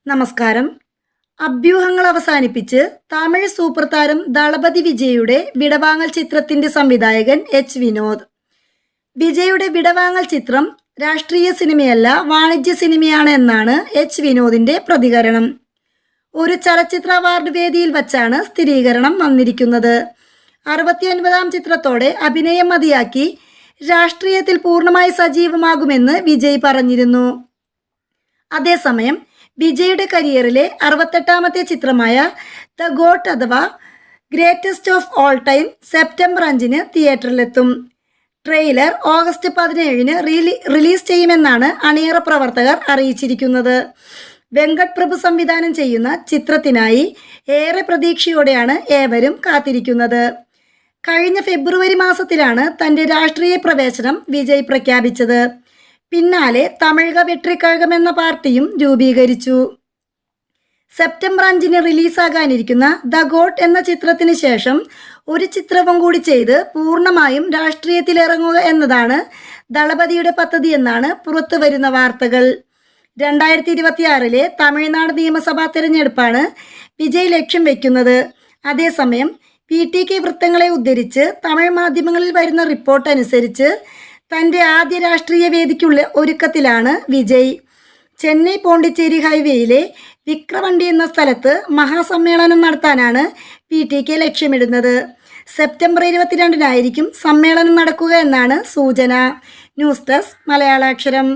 നമസ്കാരം. അഭ്യൂഹങ്ങൾ അവസാനിപ്പിച്ച് തമിഴ് സൂപ്പർ താരം ദളപതി വിജയുടെ വിടവാങ്ങൽ ചിത്രത്തിന്റെ സംവിധായകൻ എച്ച് വിനോദ്. വിജയുടെ വിടവാങ്ങൽ ചിത്രം രാഷ്ട്രീയ സിനിമയല്ല, വാണിജ്യ സിനിമയാണ് എന്നാണ് എച്ച് വിനോദിന്റെ പ്രതികരണം. ഒരു ചലച്ചിത്ര അവാർഡ് വേദിയിൽ വച്ചാണ് സ്ഥിരീകരണം വന്നിരിക്കുന്നത്. 69-ാം ചിത്രത്തോടെ അഭിനയം മതിയാക്കി രാഷ്ട്രീയത്തിൽ പൂർണ്ണമായി സജീവമാകുമെന്ന് വിജയ് പറഞ്ഞിരുന്നു. അതേസമയം വിജയുടെ കരിയറിലെ 68-ാമത്തെ ചിത്രമായ ദ ഗോട്ട് അഥവാ greatest of all time September 5-ന് തിയേറ്ററിലെത്തും. ട്രെയിലർ ഓഗസ്റ്റ് 17-ന് റിലീസ് ചെയ്യുമെന്നാണ് അണിയറ പ്രവർത്തകർ അറിയിച്ചിരിക്കുന്നത്. വെങ്കട് പ്രഭു സംവിധാനം ചെയ്യുന്ന ചിത്രത്തിനായി ഏറെ പ്രതീക്ഷയോടെയാണ് ഏവരും കാത്തിരിക്കുന്നത്. കഴിഞ്ഞ ഫെബ്രുവരി മാസത്തിലാണ് തൻ്റെ രാഷ്ട്രീയ പ്രവേശനം വിജയ് പ്രഖ്യാപിച്ചത്. പിന്നാലെ തമിഴക വെട്രിക്കഴകം എന്ന പാർട്ടിയും രൂപീകരിച്ചു. സെപ്റ്റംബർ 5-ന് റിലീസാകാനിരിക്കുന്ന ദ ഗോട്ട് എന്ന ചിത്രത്തിന് ശേഷം ഒരു ചിത്രവും കൂടി ചെയ്ത് പൂർണ്ണമായും രാഷ്ട്രീയത്തിലിറങ്ങുക എന്നതാണ് ദളപതിയുടെ പദ്ധതി എന്നാണ് പുറത്തു വരുന്ന വാർത്തകൾ. 2026-ലെ തമിഴ്നാട് നിയമസഭാ തെരഞ്ഞെടുപ്പാണ് വിജയ് ലക്ഷ്യം വയ്ക്കുന്നത്. അതേസമയം PTK വൃത്തങ്ങളെ ഉദ്ധരിച്ച് തമിഴ് മാധ്യമങ്ങളിൽ വരുന്ന റിപ്പോർട്ട് അനുസരിച്ച് തൻ്റെ ആദ്യ രാഷ്ട്രീയ വേദിക്കുള്ള ഒരുക്കത്തിലാണ് വിജയ്. ചെന്നൈ പോണ്ടിച്ചേരി ഹൈവേയിലെ വിക്രവണ്ടി എന്ന സ്ഥലത്ത് മഹാസമ്മേളനം നടത്താനാണ് PTK ലക്ഷ്യമിടുന്നത്. സെപ്റ്റംബർ 22-നായിരിക്കും സമ്മേളനം നടക്കുക എന്നാണ് സൂചന. News desk മലയാളാക്ഷരം.